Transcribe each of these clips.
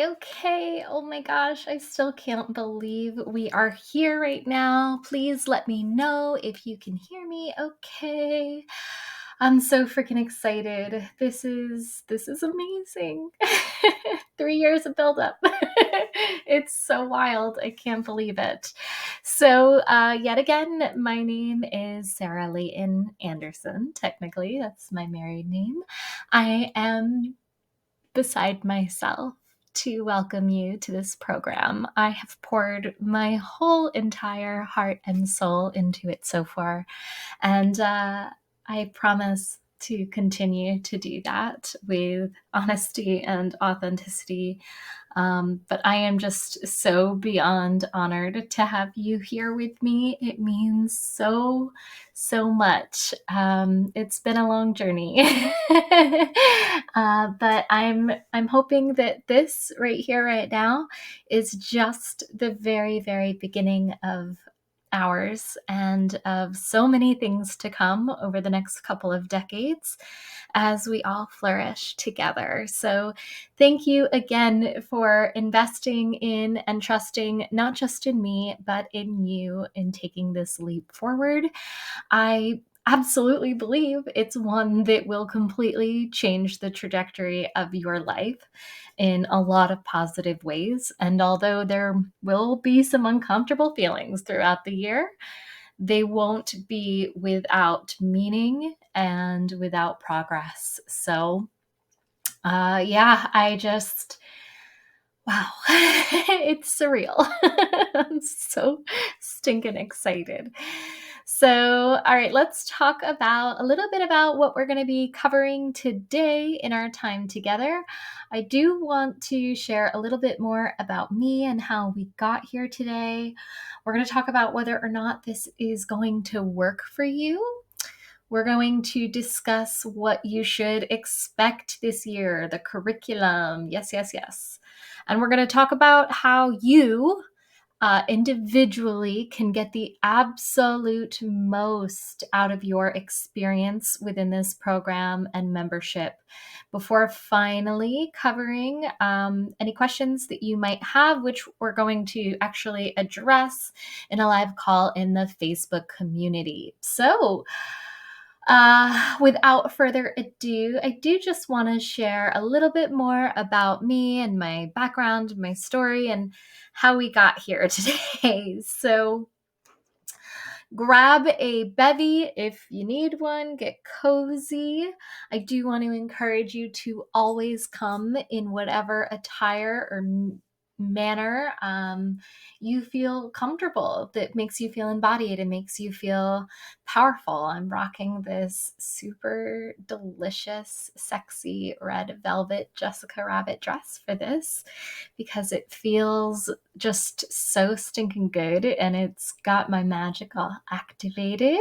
Okay. Oh my gosh, I still can't believe we are here right now. Please let me know if you can hear me okay. I'm so freaking excited. This is amazing. 3 years of buildup. It's so wild. I can't believe it. So, yet again, my name is Sarah Layton Anderson. Technically, that's my married name. I am beside myself to welcome you to this program. I have poured my whole entire heart and soul into it so far, and I promise to continue to do that with honesty and authenticity. But I am just so beyond honored to have you here with me. It means so, so much. It's been a long journey, but I'm hoping that this right here, right now, is just the very, very beginning of ours and of so many things to come over the next couple of decades as we all flourish together. So thank you again for investing in and trusting not just in me, but in you in taking this leap forward. I absolutely believe it's one that will completely change the trajectory of your life in a lot of positive ways. And although there will be some uncomfortable feelings throughout the year, they won't be without meaning and without progress. So, I just, wow, it's surreal. I'm so stinking excited. So, all right, let's talk about a little bit about what we're going to be covering today in our time together. I do want to share a little bit more about me and how we got here today. We're going to talk about whether or not this is going to work for you. We're going to discuss what you should expect this year, the curriculum. Yes, yes, yes. And we're going to talk about how you individually can get the absolute most out of your experience within this program and membership before finally covering any questions that you might have, which we're going to actually address in a live call in the Facebook community. So, without further ado, I do just want to share a little bit more about me and my background, my story, and how we got here today. So, grab a bevy if you need one, get cozy. I do want to encourage you to always come in whatever attire or manner you feel comfortable, that makes you feel embodied and makes you feel powerful. I'm rocking this super delicious, sexy red velvet Jessica Rabbit dress for this because it feels just so stinking good and it's got my magical activated.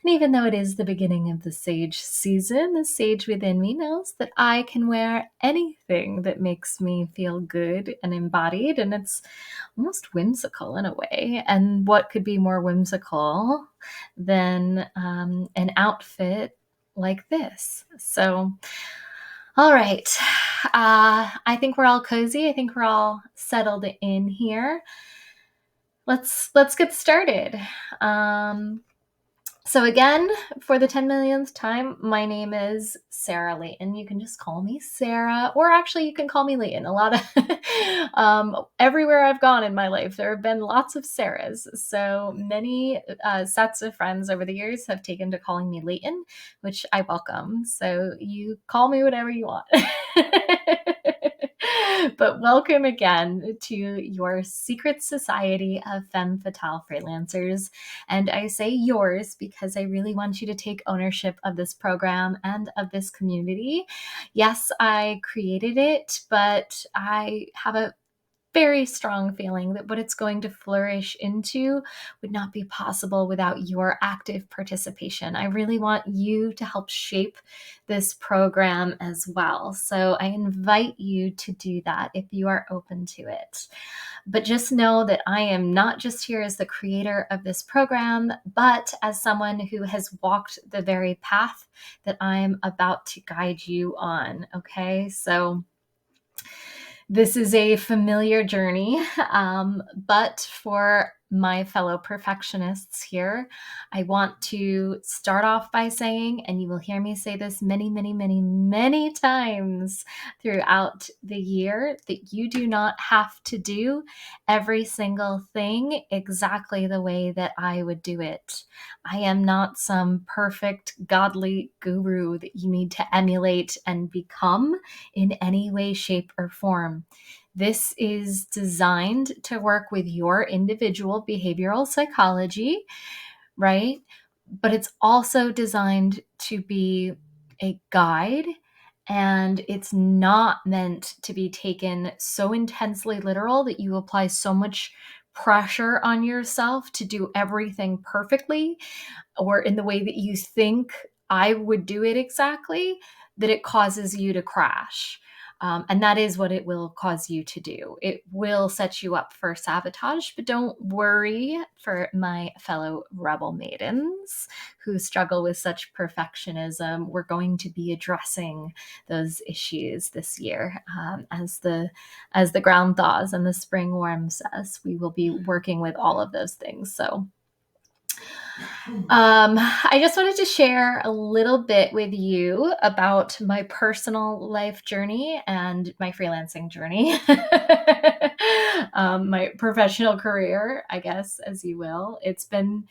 And even though it is the beginning of the sage season, the sage within me knows that I can wear anything that makes me feel good and embodied, and it's almost whimsical in a way. And what could be more whimsical than an outfit like this? So, all right. I think we're all cozy. I think we're all settled in here. Let's get started. So again, for the 10 millionth time, my name is Sarah Layton. You can just call me Sarah, or actually you can call me Layton. A lot of, everywhere I've gone in my life, there have been lots of Sarahs. So many sets of friends over the years have taken to calling me Layton, which I welcome. So you call me whatever you want. But welcome again to your secret society of Femme Fatale Freelancers. And I say yours because I really want you to take ownership of this program and of this community. Yes, I created it, but I have a very strong feeling that what it's going to flourish into would not be possible without your active participation. I really want you to help shape this program as well. So I invite you to do that if you are open to it. But just know that I am not just here as the creator of this program, but as someone who has walked the very path that I'm about to guide you on. Okay, so This is a familiar journey, but for my fellow perfectionists here, I want to start off by saying, and you will hear me say this many, many, many, many times throughout the year, that you do not have to do every single thing exactly the way that I would do it. I am not some perfect godly guru that you need to emulate and become in any way, shape, or form. This is designed to work with your individual behavioral psychology, right? But it's also designed to be a guide, and it's not meant to be taken so intensely literal that you apply so much pressure on yourself to do everything perfectly or in the way that you think I would do it exactly, that it causes you to crash. And that is what it will cause you to do. It will set you up for sabotage, but don't worry for my fellow Rebel Maidens who struggle with such perfectionism. We're going to be addressing those issues this year as the ground thaws and the spring warms us. We will be working with all of those things. So I just wanted to share a little bit with you about my personal life journey and my freelancing journey. My professional career, I guess, as you will. It's been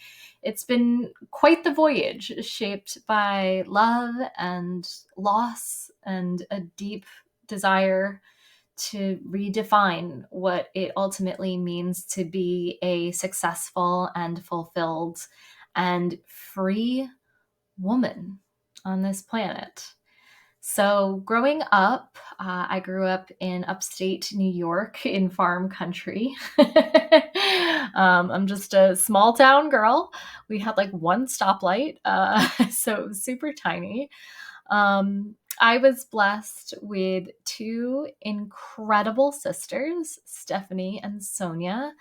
quite the voyage, shaped by love and loss and a deep desire to redefine what it ultimately means to be a successful and fulfilled and free woman on this planet. So, growing up, I grew up in upstate New York in farm country. I'm just a small town girl. We had like one stoplight, so it was super tiny. I was blessed with two incredible sisters, Stephanie and Sonia.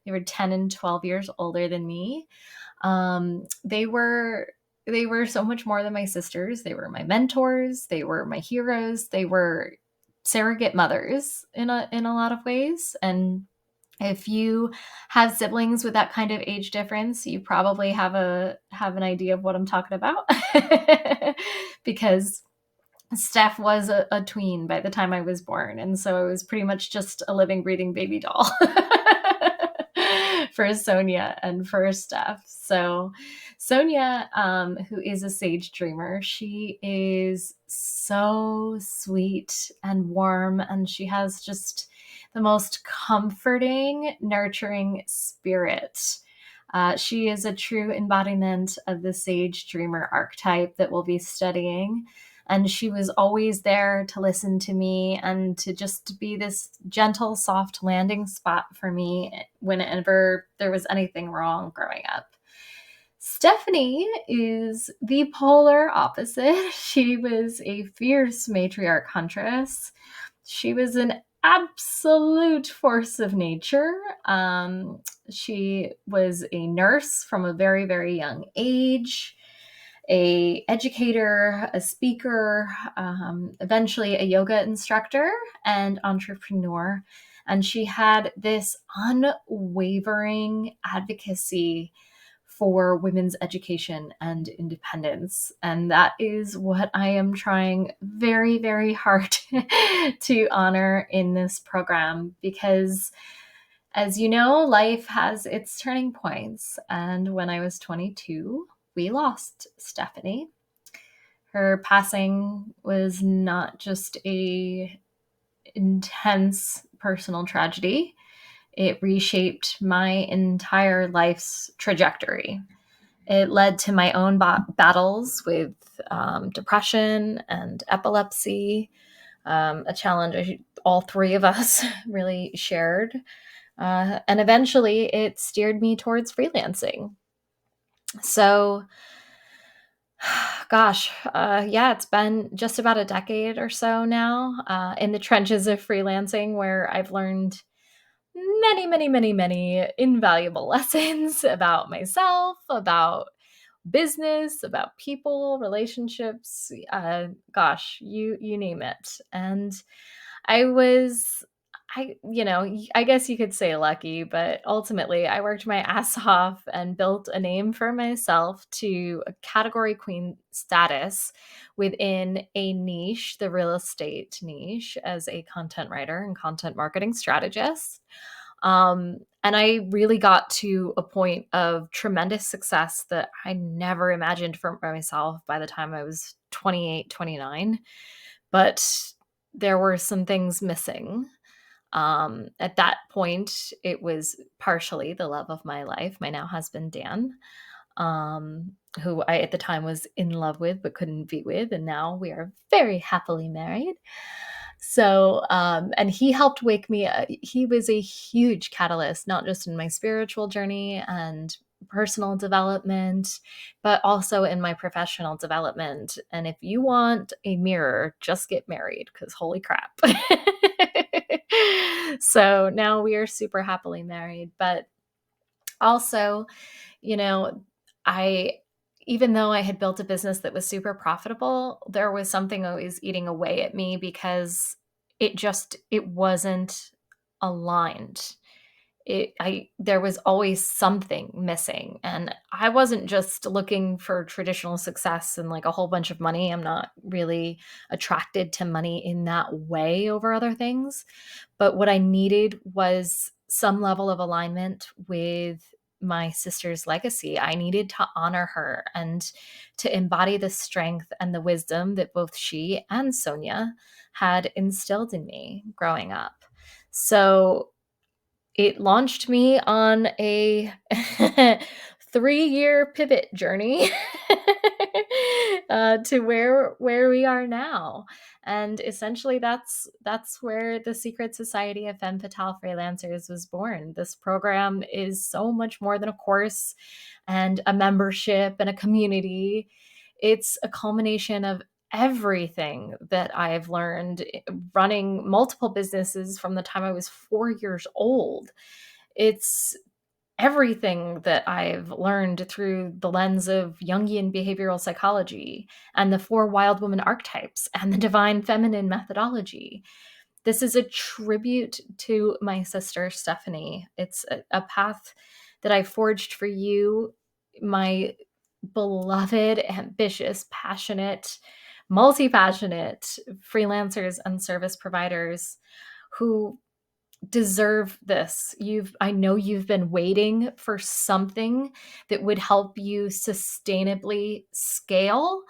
They were 10 and 12 years older than me. They were so much more than my sisters. They were my mentors. They were my heroes. They were surrogate mothers in a lot of ways. And if you have siblings with that kind of age difference, you probably have an idea of what I'm talking about because Steph was a tween by the time I was born. And so I was pretty much just a living, breathing baby doll for Sonia and for Steph. So Sonia, who is a sage dreamer, she is so sweet and warm, and she has just the most comforting, nurturing spirit. She is a true embodiment of the sage dreamer archetype that we'll be studying. And she was always there to listen to me and to just be this gentle, soft landing spot for me whenever there was anything wrong growing up. Stephanie is the polar opposite. She was a fierce matriarch huntress. She was an absolute force of nature. She was a nurse from a very, very young age, a educator, a speaker, eventually a yoga instructor and entrepreneur. And she had this unwavering advocacy for women's education and independence. And that is what I am trying very, very hard to honor in this program because, as you know, life has its turning points. And when I was 22, we lost Stephanie. Her passing was not just a intense personal tragedy. It reshaped my entire life's trajectory. It led to my own battles with depression and epilepsy, a challenge all three of us really shared. And eventually it steered me towards freelancing. So, gosh, yeah, it's been just about a decade or so now in the trenches of freelancing where I've learned many, many, many, many invaluable lessons about myself, about business, about people, relationships, gosh, you name it. And I was I guess you could say lucky, but ultimately I worked my ass off and built a name for myself to a category queen status within a niche, the real estate niche, as a content writer and content marketing strategist. And I really got to a point of tremendous success that I never imagined for myself by the time I was 28, 29. But there were some things missing. At that point, it was partially the love of my life, my now husband, Dan, who I at the time was in love with but couldn't be with. And now we are very happily married. So, and he helped wake me up. He was a huge catalyst, not just in my spiritual journey and personal development, but also in my professional development. And if you want a mirror, just get married, because holy crap. So now we are super happily married. But also, you know, I, even though I had built a business that was super profitable, there was something always eating away at me because it wasn't aligned. There was always something missing, and I wasn't just looking for traditional success and like a whole bunch of money. I'm not really attracted to money in that way over other things, but what I needed was some level of alignment with my sister's legacy. I needed to honor her and to embody the strength and the wisdom that both she and Sonia had instilled in me growing up. So it launched me on a 3-year pivot journey to where we are now. And essentially that's where the Secret Society of Femme Fatale Freelancers was born. This program is so much more than a course and a membership and a community. It's a culmination of everything that I've learned running multiple businesses from the time I was 4 years old. It's everything that I've learned through the lens of Jungian Behavioral Psychology and the 4 Wild Woman Archetypes and the Divine Feminine methodology. This is a tribute to my sister, Stephanie. It's a path that I forged for you, my beloved, ambitious, passionate, multi-passionate freelancers and service providers who deserve this. I know you've been waiting for something that would help you sustainably scale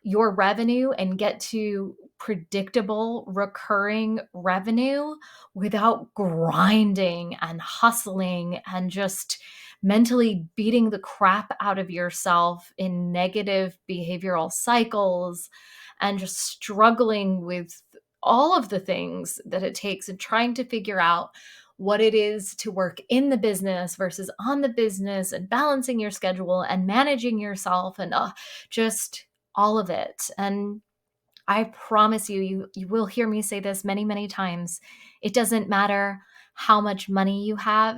your revenue and get to predictable recurring revenue without grinding and hustling and just mentally beating the crap out of yourself in negative behavioral cycles and just struggling with all of the things that it takes and trying to figure out what it is to work in the business versus on the business and balancing your schedule and managing yourself and just all of it. And I promise you will hear me say this many, many times. It doesn't matter how much money you have,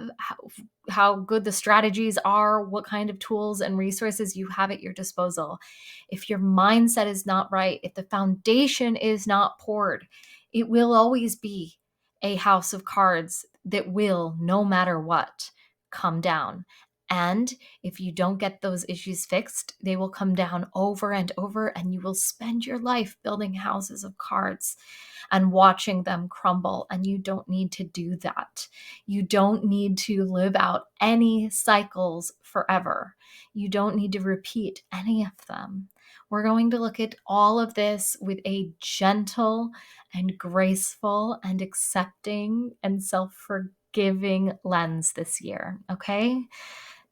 how good the strategies are, what kind of tools and resources you have at your disposal. If your mindset is not right, if the foundation is not poured, it will always be a house of cards that will, no matter what, come down. And if you don't get those issues fixed, they will come down over and over, and you will spend your life building houses of cards and watching them crumble. And you don't need to do that. You don't need to live out any cycles forever. You don't need to repeat any of them. We're going to look at all of this with a gentle and graceful and accepting and self-forgiving lens this year, okay?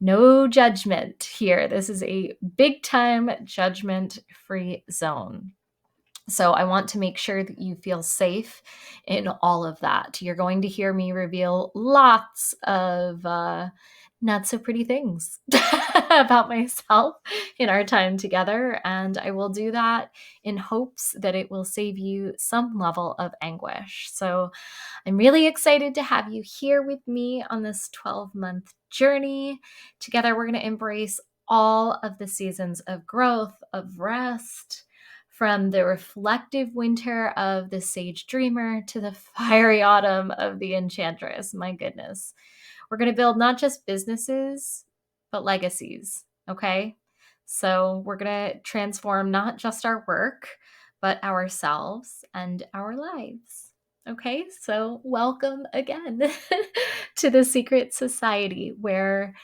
No judgment here. This is a big time judgment-free zone. So I want to make sure that you feel safe in all of that. You're going to hear me reveal lots of not so pretty things about myself in our time together. And I will do that in hopes that it will save you some level of anguish. So I'm really excited to have you here with me on this 12-month journey. Together, we're going to embrace all of the seasons of growth, of rest, from the reflective winter of the sage dreamer to the fiery autumn of the enchantress. My goodness. We're going to build not just businesses, but legacies. Okay. So we're going to transform not just our work, but ourselves and our lives. Okay. So welcome again to the secret society, where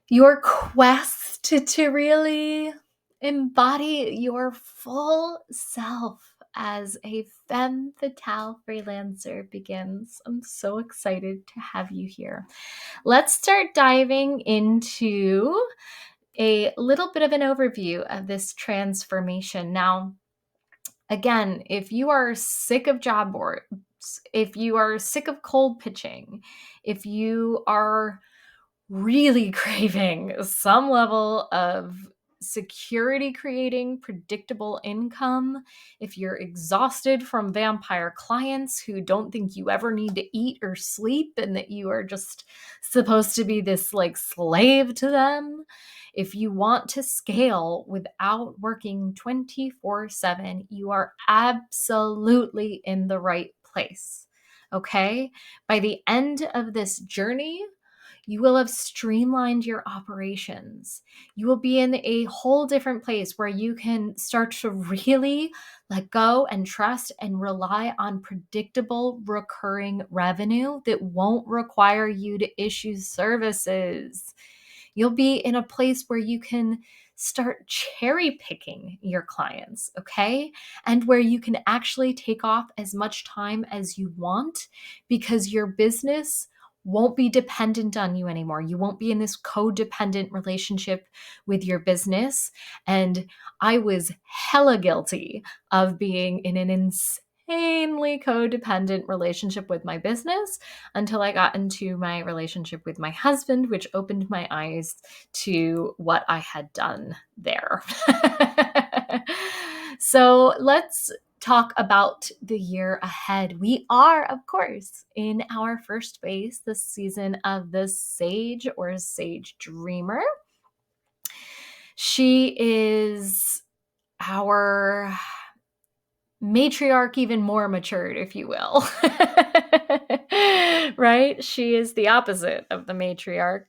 your quest to really embody your full self as a femme fatale freelancer begins. I'm so excited to have you here. Let's start diving into a little bit of an overview of this transformation. Now, again, if you are sick of job boards, if you are sick of cold pitching, if you are really craving some level of security creating predictable income, if you're exhausted from vampire clients who don't think you ever need to eat or sleep and that you are just supposed to be this like slave to them, if you want to scale without working 24/7, you are absolutely in the right place. Okay? By the end of this journey, you will have streamlined your operations. You will be in a whole different place where you can start to really let go and trust and rely on predictable recurring revenue that won't require you to issue services. You'll be in a place where you can start cherry picking your clients, okay? And where you can actually take off as much time as you want, because your business won't be dependent on you anymore. You won't be in this codependent relationship with your business. And I was hella guilty of being in an insanely codependent relationship with my business until I got into my relationship with my husband, which opened my eyes to what I had done there. So let's talk about the year ahead. We are, of course, in our first phase, the season of the sage or sage dreamer. She is our matriarch, even more matured, if you will. Right? She is the opposite of the matriarch.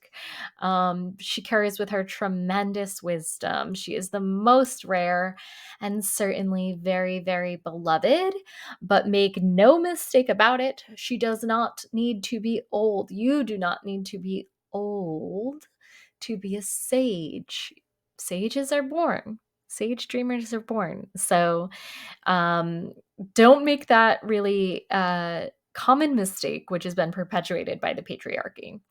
She carries with her tremendous wisdom. She is the most rare and certainly very, very beloved. But make no mistake about it, she does not need to be old. You do not need to be old to be a sage. Sages are born. Sage dreamers are born. So don't make that really common mistake, which has been perpetuated by the patriarchy.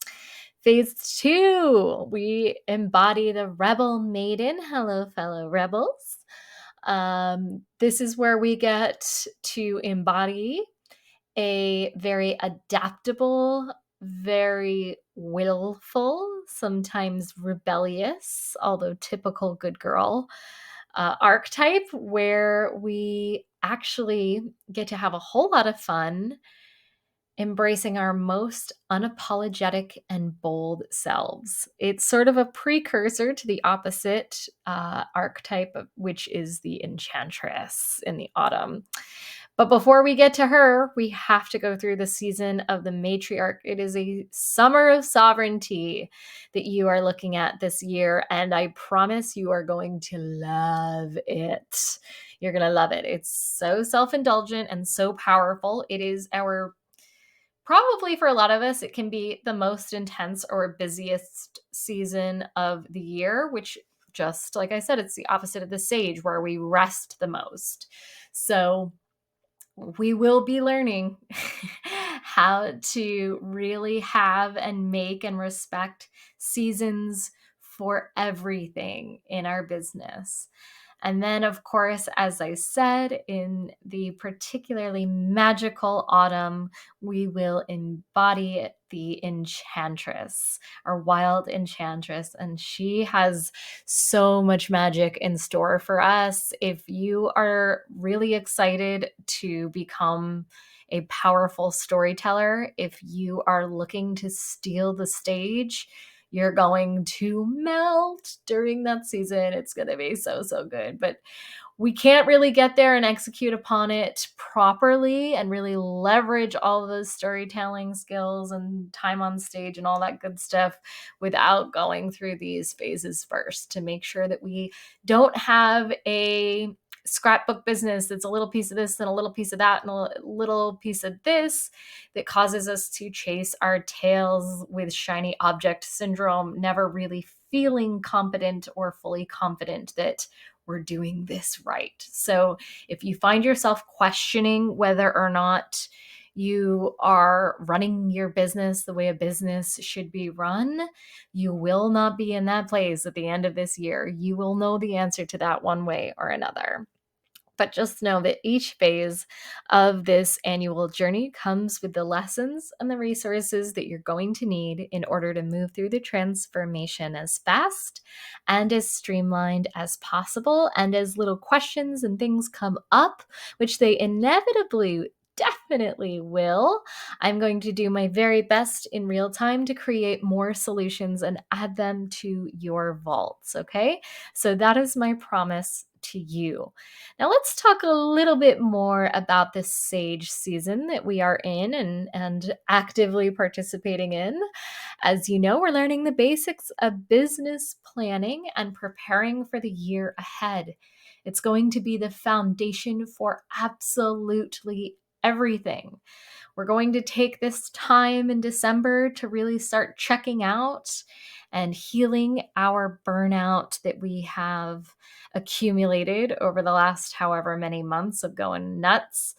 Phase 2, we embody the Rebel Maiden. Hello, fellow rebels. This is where we get to embody a very adaptable, very willful, sometimes rebellious, although typical good girl archetype, where we actually get to have a whole lot of fun embracing our most unapologetic and bold selves. It's sort of a precursor to the opposite archetype, which is the Enchantress in the autumn. But before we get to her, we have to go through the season of the Matriarch. It is a summer of sovereignty that you are looking at this year, and I promise you are going to love it. You're going to love it. It's so self-indulgent and so powerful. It is probably for a lot of us, it can be the most intense or busiest season of the year, which, just like I said, it's the opposite of the sage, where we rest the most. So we will be learning how to really have and make and respect seasons for everything in our business. And then, of course, as I said, in the particularly magical autumn, we will embody the Enchantress, our wild Enchantress. And she has so much magic in store for us. If you are really excited to become a powerful storyteller, if you are looking to steal the stage, you're going to melt during that season. It's going to be so, so good. But we can't really get there and execute upon it properly and really leverage all of those storytelling skills and time on stage and all that good stuff without going through these phases first, to make sure that we don't have a scrapbook business that's a little piece of this and a little piece of that and a little piece of this, that causes us to chase our tails with shiny object syndrome, never really feeling competent or fully confident that we're doing this right. So if you find yourself questioning whether or not you are running your business the way a business should be run, you will not be in that place at the end of this year. You will know the answer to that one way or another. But just know that each phase of this annual journey comes with the lessons and the resources that you're going to need in order to move through the transformation as fast and as streamlined as possible. And as little questions and things come up, which they inevitably definitely will, I'm going to do my very best in real time to create more solutions and add them to your vaults. Okay, so that is my promise to you. Now let's talk a little bit more about this sage season that we are in and actively participating in. As you know, we're learning the basics of business planning and preparing for the year ahead. It's going to be the foundation for absolutely everything. We're going to take this time in December to really start checking out and healing our burnout that we have accumulated over the last however many months of going nuts.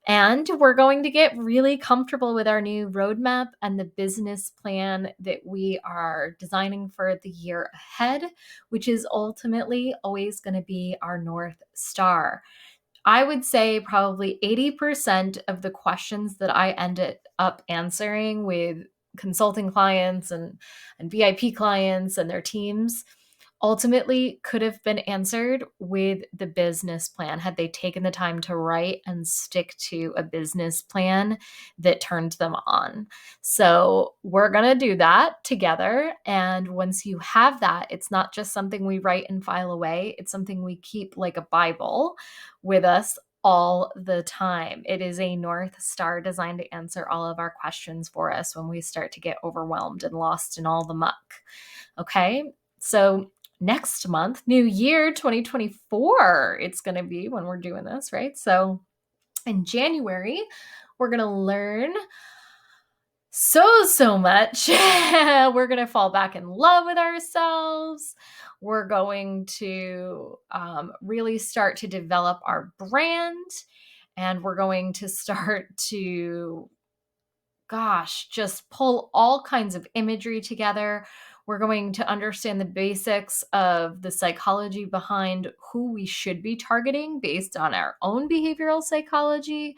And we're going to get really comfortable with our new roadmap and the business plan that we are designing for the year ahead, which is ultimately always going to be our North Star. I would say probably 80% of the questions that I ended up answering with consulting clients and VIP clients and their teams ultimately could have been answered with the business plan had they taken the time to write and stick to a business plan that turned them on. So we're going to do that together. And once you have that, it's not just something we write and file away. It's something we keep like a Bible with us all the time. It is a North Star designed to answer all of our questions for us when we start to get overwhelmed and lost in all the muck. Okay. So next month, new year 2024, it's going to be when we're doing this, right? So in January, we're going to learn so much. We're going to fall back in love with ourselves. We're going to really start to develop our brand, and we're going to start to just pull all kinds of imagery together. We're going to understand the basics of the psychology behind who we should be targeting based on our own behavioral psychology.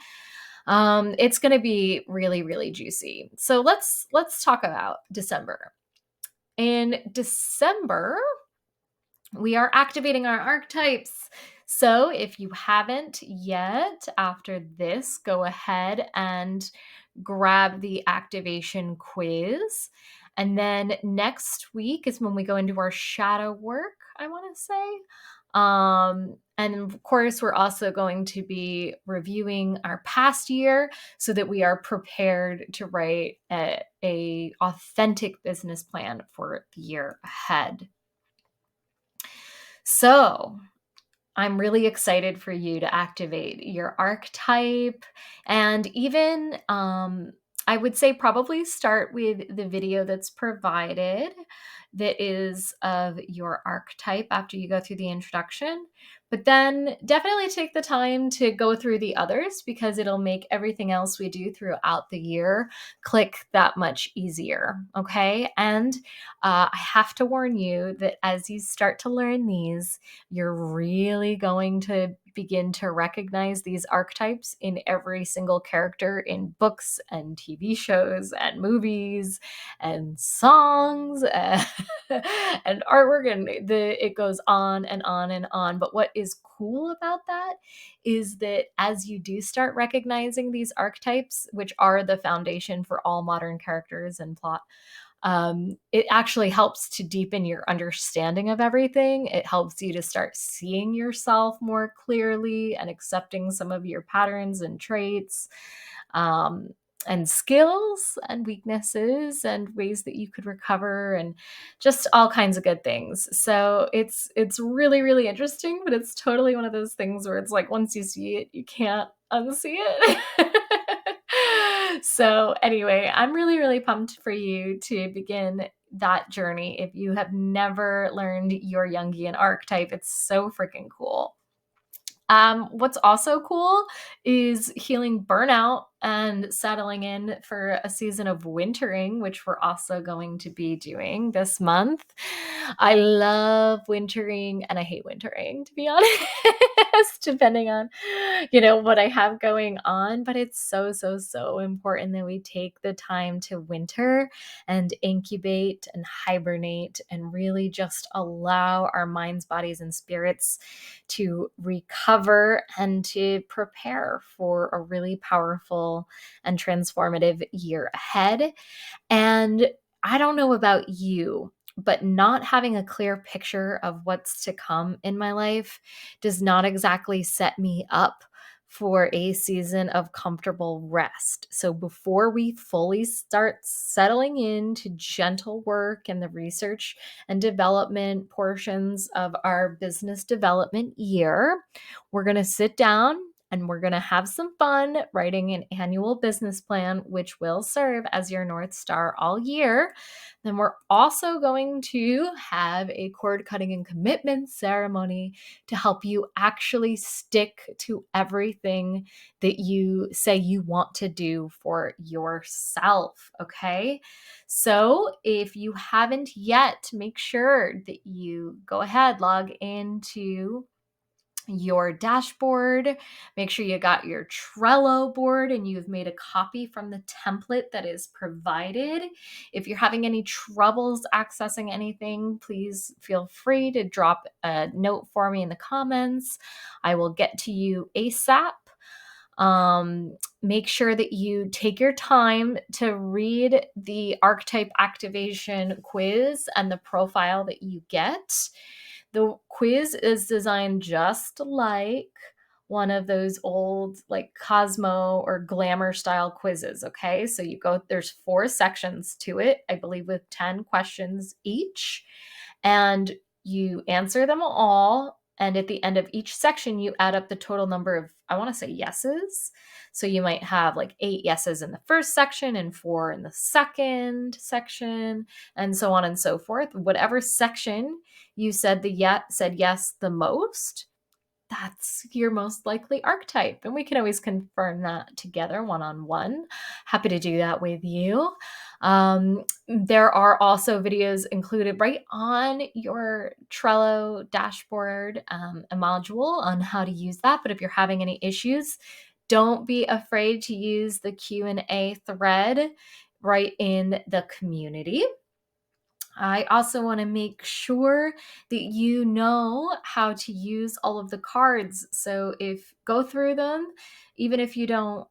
It's going to be really, really juicy. So let's talk about December. In December, we are activating our archetypes. So if you haven't yet, after this, go ahead and grab the activation quiz. And then next week is when we go into our shadow work, I want to say. And of course, we're also going to be reviewing our past year so that we are prepared to write a authentic business plan for the year ahead. So I'm really excited for you to activate your archetype, and even I would say probably start with the video that's provided that is of your archetype after you go through the introduction. But then definitely take the time to go through the others, because it'll make everything else we do throughout the year click that much easier. Okay. And I have to warn you that as you start to learn these, you're really going to begin to recognize these archetypes in every single character in books and TV shows and movies and songs and artwork, and it goes on and on and on. But what is cool about that is that as you do start recognizing these archetypes, which are the foundation for all modern characters and plot, it actually helps to deepen your understanding of everything. It helps you to start seeing yourself more clearly and accepting some of your patterns and traits, and skills and weaknesses and ways that you could recover, and just all kinds of good things. So it's really, really interesting, but it's totally one of those things where it's like, once you see it, you can't unsee it. So anyway, I'm really, really pumped for you to begin that journey. If you have never learned your Jungian archetype, it's so freaking cool. What's also cool is healing burnout and settling in for a season of wintering, which we're also going to be doing this month. I love wintering and I hate wintering, to be honest, depending on, what I have going on. But it's so, so, so important that we take the time to winter and incubate and hibernate and really just allow our minds, bodies, and spirits to recover and to prepare for a really powerful and transformative year ahead. And I don't know about you, but not having a clear picture of what's to come in my life does not exactly set me up for a season of comfortable rest. So before we fully start settling into gentle work and the research and development portions of our business development year, we're going to sit down and we're going to have some fun writing an annual business plan, which will serve as your North Star all year. Then we're also going to have a cord cutting and commitment ceremony to help you actually stick to everything that you say you want to do for yourself. Okay. So if you haven't yet, make sure that you go ahead, log into your dashboard. Make sure you got your Trello board and you've made a copy from the template that is provided. If you're having any troubles accessing anything, please feel free to drop a note for me in the comments. I will get to you ASAP. Make sure that you take your time to read the archetype activation quiz and the profile that you get. The quiz is designed just like one of those old like Cosmo or Glamour style quizzes. Okay. So there's 4 sections to it, I believe, with 10 questions each, and you answer them all. And at the end of each section, you add up the total number of, I want to say, yeses. So you might have like 8 yeses in the first section and 4 in the second section, and so on and so forth. Whatever section you said yes the most, that's your most likely archetype. And we can always confirm that together one-on-one. Happy to do that with you. There are also videos included right on your Trello dashboard, a module on how to use that. But if you're having any issues, don't be afraid to use the Q&A thread right in the community. I also want to make sure that you know how to use all of the cards. So if go through them, even if you don't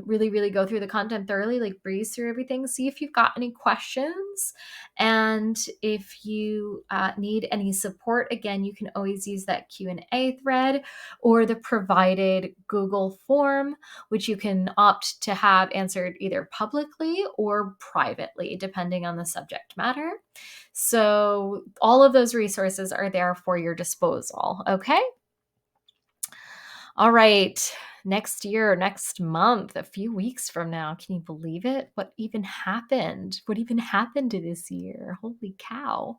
really, really go through the content thoroughly, like breeze through everything, see if you've got any questions. And if you need any support, again, you can always use that Q&A thread or the provided Google form, which you can opt to have answered either publicly or privately, depending on the subject matter. So all of those resources are there for your disposal. Okay. All right. Next year, next month, a few weeks from now. Can you believe it? What even happened? What even happened to this year? Holy cow.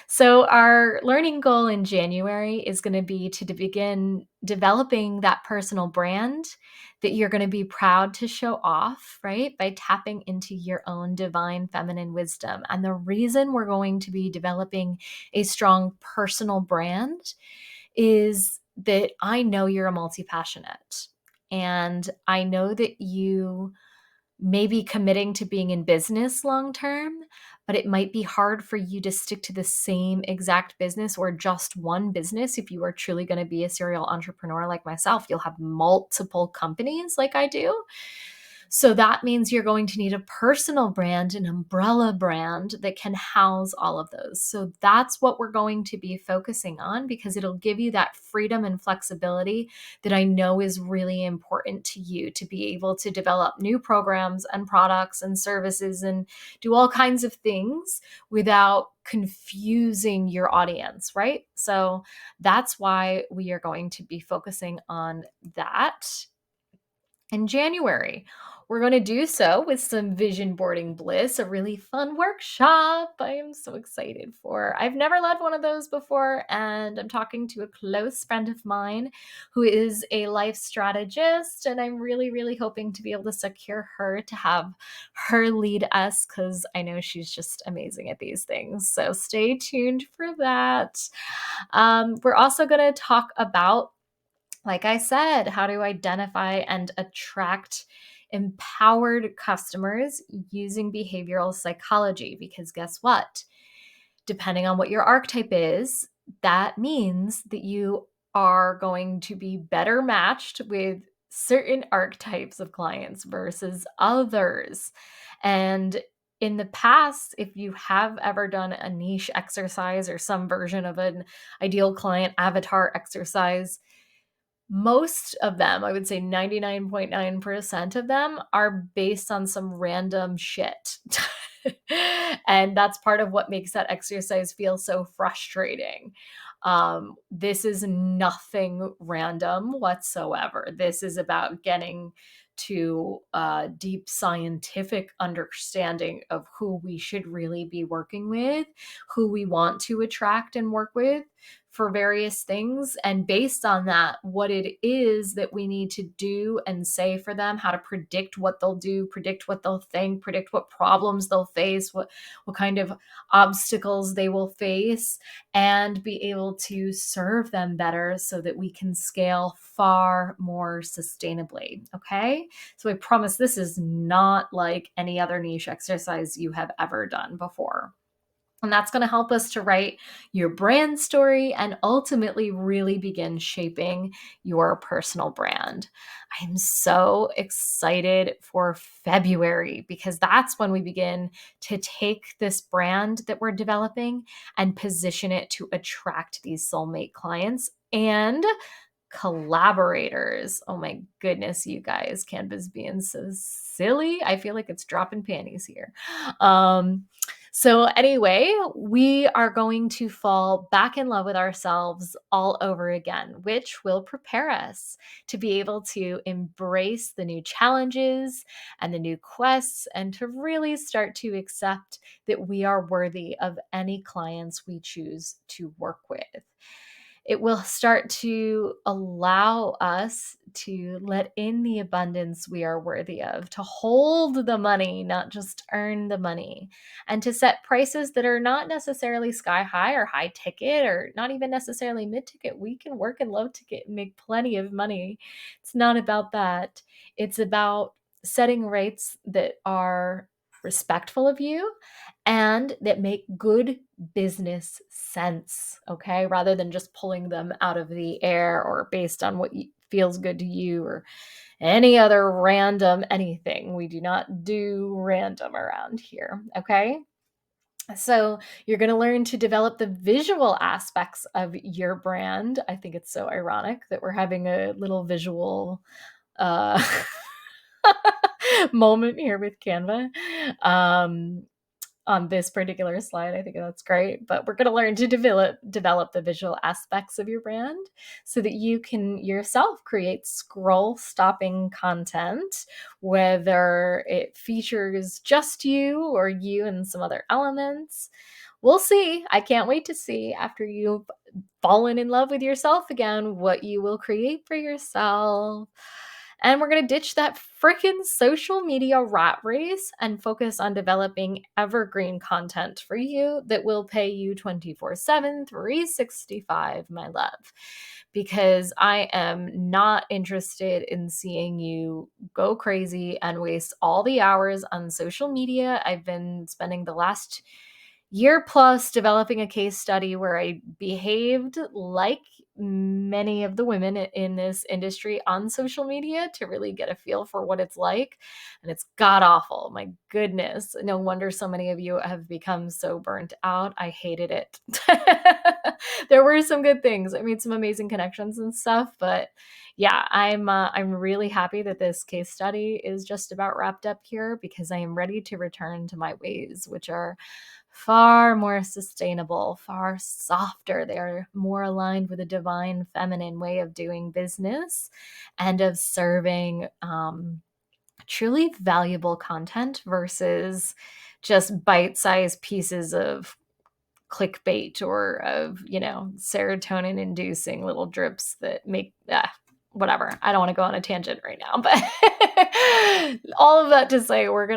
So our learning goal in January is going to be to begin developing that personal brand that you're going to be proud to show off, right? By tapping into your own divine feminine wisdom. And the reason we're going to be developing a strong personal brand is that I know you're a multi-passionate, and I know that you may be committing to being in business long term, but it might be hard for you to stick to the same exact business or just one business. If you are truly going to be a serial entrepreneur like myself, you'll have multiple companies like I do. So that means you're going to need a personal brand, an umbrella brand that can house all of those. So that's what we're going to be focusing on, because it'll give you that freedom and flexibility that I know is really important to you, to be able to develop new programs and products and services and do all kinds of things without confusing your audience, right? So that's why we are going to be focusing on that in January. We're going to do so with some vision boarding bliss, a really fun workshop I am so excited for. I've never led one of those before, and I'm talking to a close friend of mine who is a life strategist, and I'm really, really hoping to be able to secure her to have her lead us, because I know she's just amazing at these things. So stay tuned for that. We're also going to talk about, like I said, how to identify and attract empowered customers using behavioral psychology. Because guess what? Depending on what your archetype is, that means that you are going to be better matched with certain archetypes of clients versus others. And in the past, if you have ever done a niche exercise or some version of an ideal client avatar exercise, most of them, I would say 99.9% of them, are based on some random shit. And that's part of what makes that exercise feel so frustrating. This is nothing random whatsoever. This is about getting to a deep scientific understanding of who we should really be working with, who we want to attract and work with for various things. And based on that, what it is that we need to do and say for them, how to predict what they'll do, predict what they'll think, predict what problems they'll face, what kind of obstacles they will face, and be able to serve them better so that we can scale far more sustainably. Okay. So I promise this is not like any other niche exercise you have ever done before. And that's going to help us to write your brand story and ultimately really begin shaping your personal brand. I'm so excited for February, because that's when we begin to take this brand that we're developing and position it to attract these soulmate clients and collaborators. Oh my goodness, you guys, Canva's being so silly. I feel like it's dropping panties here. So anyway, we are going to fall back in love with ourselves all over again, which will prepare us to be able to embrace the new challenges and the new quests, and to really start to accept that we are worthy of any clients we choose to work with. It will start to allow us to let in the abundance we are worthy of, to hold the money, not just earn the money, and to set prices that are not necessarily sky high or high ticket, or not even necessarily mid ticket. We can work in low ticket and make plenty of money. It's not about that. It's about setting rates that are respectful of you and that make good business sense, okay? Rather than just pulling them out of the air or based on what feels good to you or any other random anything. We do not do random around here, okay? So you're going to learn to develop the visual aspects of your brand. I think it's so ironic that we're having a little visual uh moment here with Canva. On this particular slide. I think that's great. But we're going to learn to develop the visual aspects of your brand so that you can yourself create scroll stopping content, whether it features just you or you and some other elements. We'll see. I can't wait to see, after you've fallen in love with yourself again, what you will create for yourself. And we're going to ditch that freaking social media rat race and focus on developing evergreen content for you that will pay you 24/7, 365, my love. Because I am not interested in seeing you go crazy and waste all the hours on social media. I've been spending the last year plus developing a case study where I behaved like many of the women in this industry on social media to really get a feel for what it's like. And it's god awful. My goodness. No wonder so many of you have become so burnt out. I hated it. There were some good things. I made some amazing connections and stuff, but yeah, I'm really happy that this case study is just about wrapped up here, because I am ready to return to my ways, which are far more sustainable, far softer. They're more aligned with a divine feminine way of doing business and of serving truly valuable content versus just bite-sized pieces of clickbait or of, serotonin inducing little drips that make whatever. I don't want to go on a tangent right now, but all of that to say, we're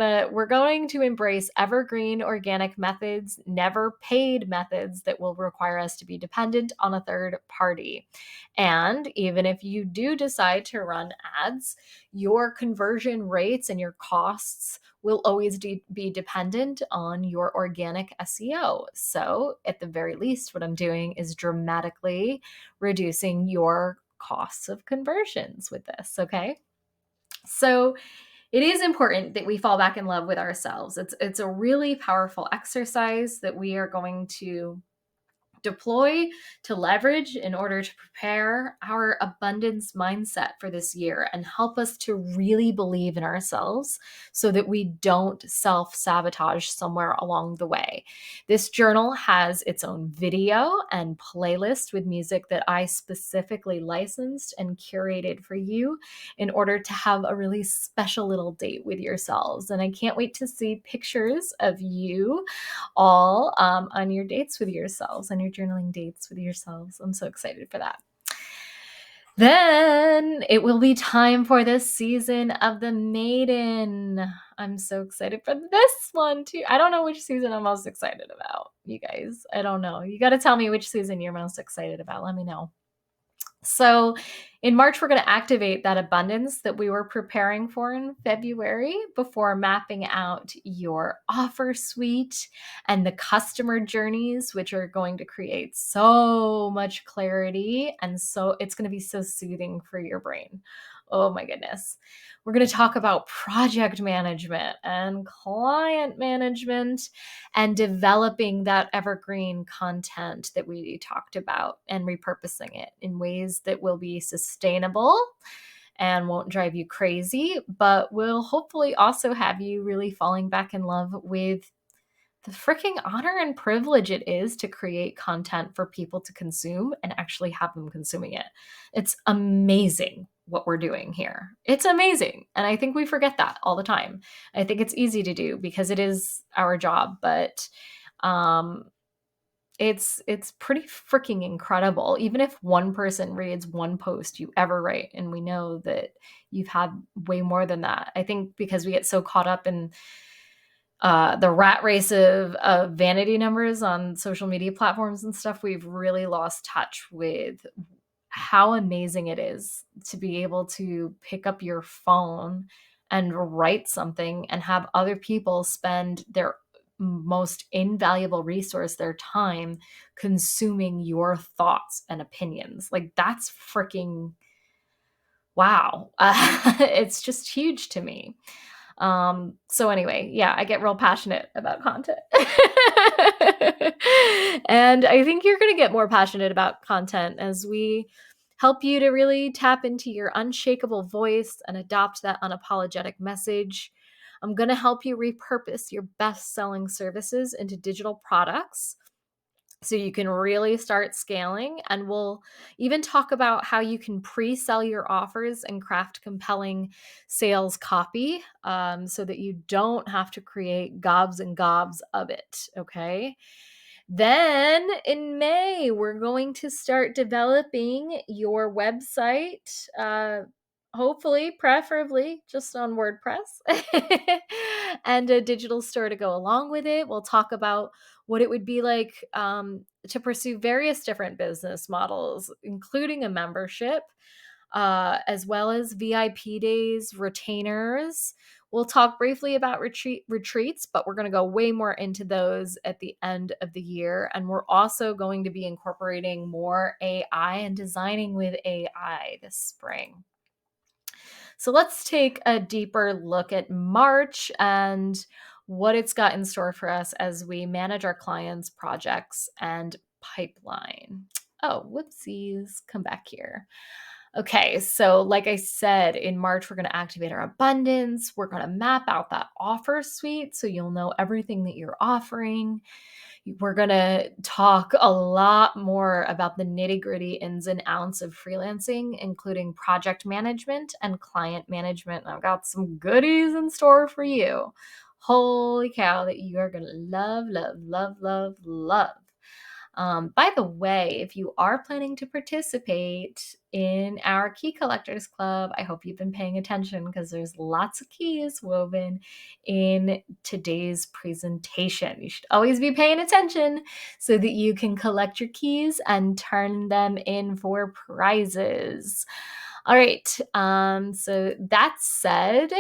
going to embrace evergreen organic methods, never paid methods that will require us to be dependent on a third party. And even if you do decide to run ads, your conversion rates and your costs will always be dependent on your organic SEO. So at the very least, what I'm doing is dramatically reducing your costs of conversions with this, okay? So it is important that we fall back in love with ourselves. It's a really powerful exercise that we are going to deploy to leverage in order to prepare our abundance mindset for this year and help us to really believe in ourselves so that we don't self-sabotage somewhere along the way. This journal has its own video and playlist with music that I specifically licensed and curated for you in order to have a really special little date with yourselves. And I can't wait to see pictures of you all on your dates with yourselves, on your journaling dates with yourselves. I'm so excited for that. Then it will be time for the season of the maiden. I'm so excited for this one too. I don't know which season I'm most excited about, you guys. I don't know. You got to tell me which season you're most excited about. Let me know. So in March, we're going to activate that abundance that we were preparing for in February before mapping out your offer suite and the customer journeys, which are going to create so much clarity. And so it's going to be so soothing for your brain. Oh my goodness. We're going to talk about project management and client management and developing that evergreen content that we talked about and repurposing it in ways that will be sustainable and won't drive you crazy, but will hopefully also have you really falling back in love with the freaking honor and privilege it is to create content for people to consume and actually have them consuming it. It's amazing what we're doing here. It's amazing. And I think we forget that all the time. I think it's easy to do because it is our job, but it's pretty freaking incredible. Even if one person reads one post you ever write, and we know that you've had way more than that. I think because we get so caught up in the rat race of vanity numbers on social media platforms and stuff, we've really lost touch with how amazing it is to be able to pick up your phone and write something and have other people spend their most invaluable resource, their time, consuming your thoughts and opinions. Like, that's freaking wow. It's just huge to me. So anyway, yeah, I get real passionate about content. And I think you're going to get more passionate about content as we help you to really tap into your unshakable voice and adopt that unapologetic message. I'm going to help you repurpose your best-selling services into digital products so you can really start scaling. And we'll even talk about how you can pre-sell your offers and craft compelling sales copy so that you don't have to create gobs and gobs of it, okay? Then in May, we're going to start developing your website, hopefully, preferably just on WordPress, and a digital store to go along with it. We'll talk about what it would be like to pursue various different business models, including a membership, as well as VIP days, retainers. We'll talk briefly about retreats, but we're going to go way more into those at the end of the year. And we're also going to be incorporating more AI and designing with AI this spring. So let's take a deeper look at March and what it's got in store for us as we manage our clients' projects and pipeline. Oh, whoopsies. Come back here. Okay, so like I said, in March, we're going to activate our abundance. We're going to map out that offer suite so you'll know everything that you're offering. We're going to talk a lot more about the nitty-gritty ins and outs of freelancing, including project management and client management. I've got some goodies in store for you. Holy cow, that you are going to love, love, love, love, love. By the way, if you are planning to participate in our Key Collectors Club, I hope you've been paying attention because there's lots of keys woven in today's presentation. You should always be paying attention so that you can collect your keys and turn them in for prizes. All right, so that said,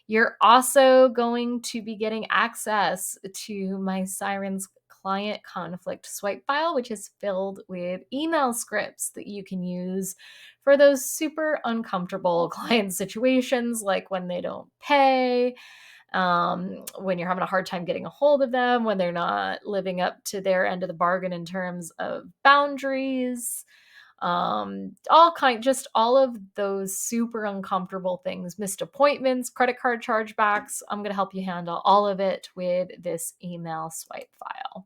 you're also going to be getting access to my Sirens client conflict swipe file, which is filled with email scripts that you can use for those super uncomfortable client situations, like when they don't pay, when you're having a hard time getting a hold of them, when they're not living up to their end of the bargain in terms of boundaries, just all of those super uncomfortable things, missed appointments, credit card chargebacks. I'm going to help you handle all of it with this email swipe file.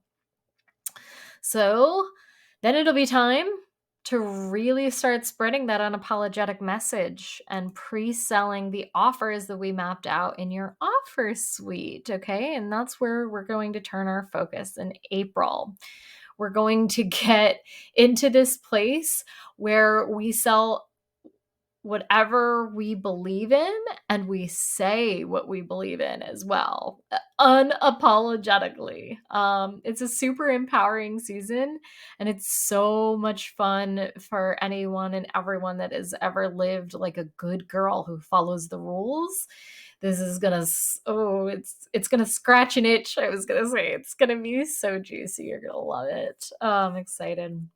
So then it'll be time to really start spreading that unapologetic message and pre-selling the offers that we mapped out in your offer suite. Okay. And that's where we're going to turn our focus in April. We're going to get into this place where we sell whatever we believe in and we say what we believe in as well, unapologetically. It's a super empowering season, and it's so much fun for anyone and everyone that has ever lived like a good girl who follows the rules. This is gonna, it's gonna scratch an itch. I was gonna say it's gonna be so juicy. You're gonna love it. I'm excited.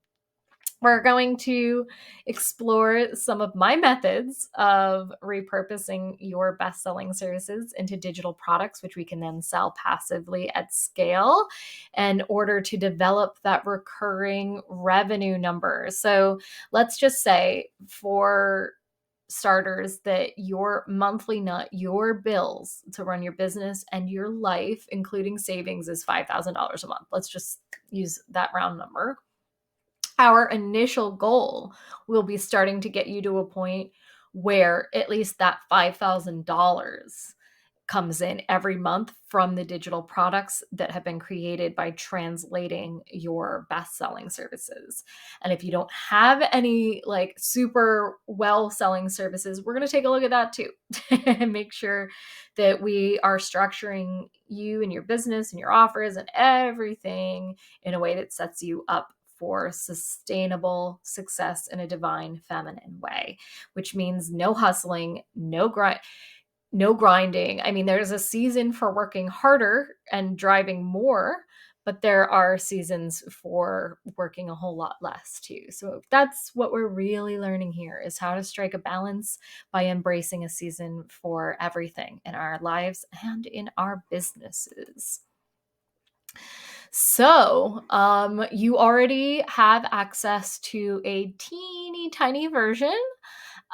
We're going to explore some of my methods of repurposing your best-selling services into digital products, which we can then sell passively at scale in order to develop that recurring revenue number. So let's just say, for starters, that your monthly nut, your bills to run your business and your life, including savings, is $5,000 a month. Let's just use that round number. Our initial goal will be starting to get you to a point where at least that $5,000 comes in every month from the digital products that have been created by translating your best-selling services. And if you don't have any like super well-selling services, we're going to take a look at that too and make sure that we are structuring you and your business and your offers and everything in a way that sets you up for sustainable success in a divine feminine way, which means no hustling, no grinding. I mean, there's a season for working harder and driving more, but there are seasons for working a whole lot less too. So that's what we're really learning here, is how to strike a balance by embracing a season for everything in our lives and in our businesses. So you already have access to a teeny tiny version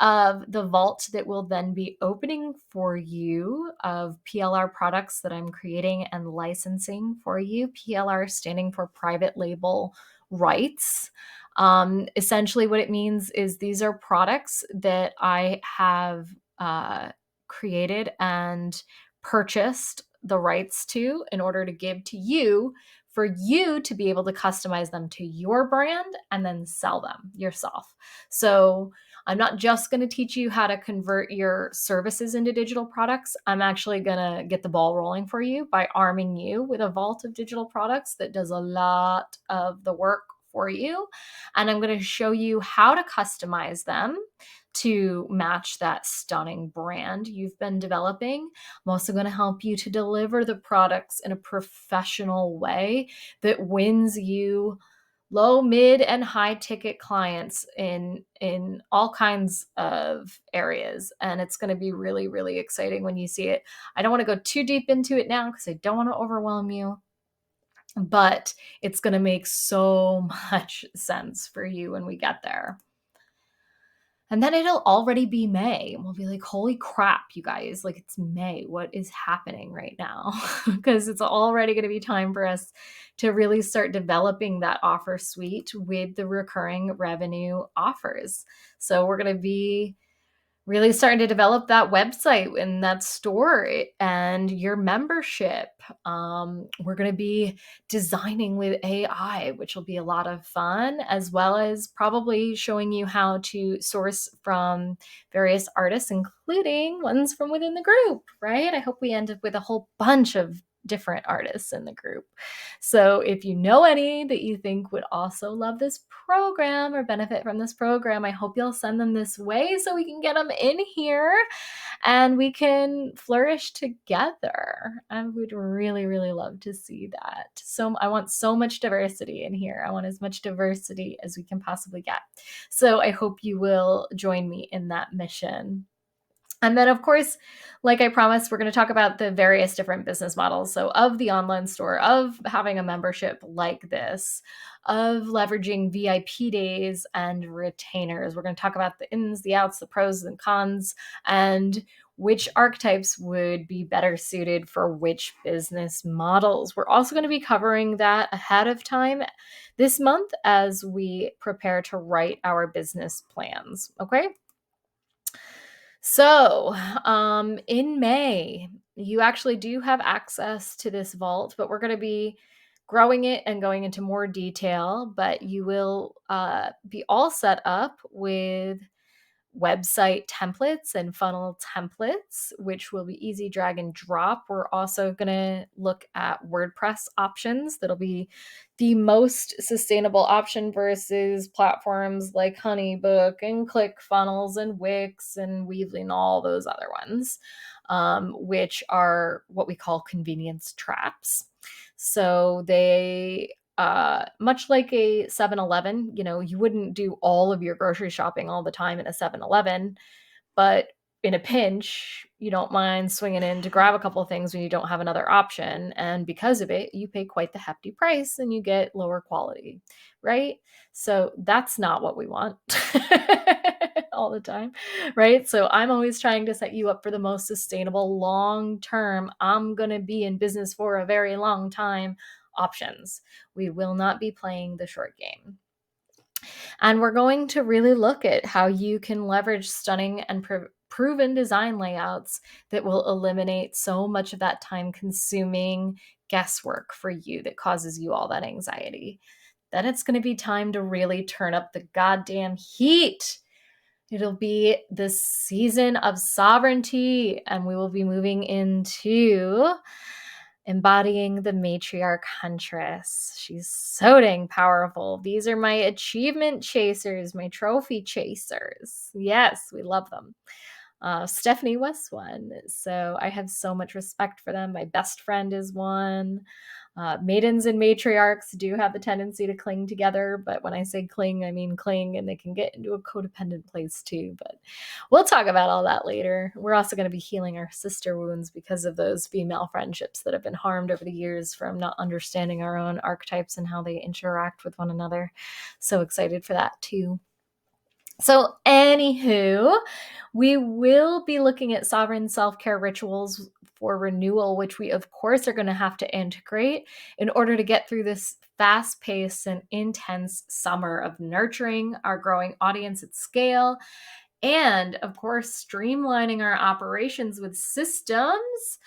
of the vault that will then be opening for you of PLR products that I'm creating and licensing for you. PLR standing for private label rights. Essentially what it means is these are products that I have created and purchased the rights to in order to give to you, for you to be able to customize them to your brand and then sell them yourself. So I'm not just going to teach you how to convert your services into digital products. I'm actually going to get the ball rolling for you by arming you with a vault of digital products that does a lot of the work for you. And I'm going to show you how to customize them to match that stunning brand you've been developing. I'm also going to help you to deliver the products in a professional way that wins you low, mid, and high ticket clients in all kinds of areas. And it's going to be really, really exciting when you see it. I don't want to go too deep into it now because I don't want to overwhelm you, but it's going to make so much sense for you when we get there. And then it'll already be May. And we'll be like, holy crap, you guys, like it's May. What is happening right now? Because it's already going to be time for us to really start developing that offer suite with the recurring revenue offers. So we're going to be really starting to develop that website and that store and your membership. We're going to be designing with AI, which will be a lot of fun, as well as probably showing you how to source from various artists, including ones from within the group, right? I hope we end up with a whole bunch of different artists in the group. So if you know any that you think would also love this program or benefit from this program, I hope you'll send them this way so we can get them in here and we can flourish together. I would really, really love to see that. So I want so much diversity in here. I want as much diversity as we can possibly get. So I hope you will join me in that mission. And then, of course, like I promised, we're going to talk about the various different business models. So of the online store, of having a membership like this, of leveraging VIP days and retainers. We're going to talk about the ins, the outs, the pros and cons, and which archetypes would be better suited for which business models. We're also going to be covering that ahead of time this month as we prepare to write our business plans. Okay? So, in May, you actually do have access to this vault, but we're going to be growing it and going into more detail. But you will be all set up with website templates and funnel templates, which will be easy drag and drop. We're also going to look at WordPress options. That'll be the most sustainable option versus platforms like Honeybook and ClickFunnels and Wix and Weebly and all those other ones, which are what we call convenience traps. So they much like a 7-Eleven, you wouldn't do all of your grocery shopping all the time in a 7-Eleven, but in a pinch, you don't mind swinging in to grab a couple of things when you don't have another option. And because of it, you pay quite the hefty price and you get lower quality, right? So that's not what we want all the time, right? So I'm always trying to set you up for the most sustainable long-term, I'm going to be in business for a very long time options. We will not be playing the short game. And we're going to really look at how you can leverage stunning and proven design layouts that will eliminate so much of that time-consuming guesswork for you that causes you all that anxiety. Then it's going to be time to really turn up the goddamn heat. It'll be the season of sovereignty, and we will be moving into embodying the matriarch huntress. She's so dang powerful. These are my achievement chasers, my trophy chasers. Yes, we love them. Stephanie was one. So I have so much respect for them. My best friend is one. Maidens and matriarchs do have the tendency to cling together, but when I say cling, I mean cling, and they can get into a codependent place too. But we'll talk about all that later. We're also going to be healing our sister wounds because of those female friendships that have been harmed over the years from not understanding our own archetypes and how they interact with one another. So excited for that too. So anywho, we will be looking at sovereign self-care rituals for renewal, which we of course are going to have to integrate in order to get through this fast-paced and intense summer of nurturing our growing audience at scale, and of course streamlining our operations with systems.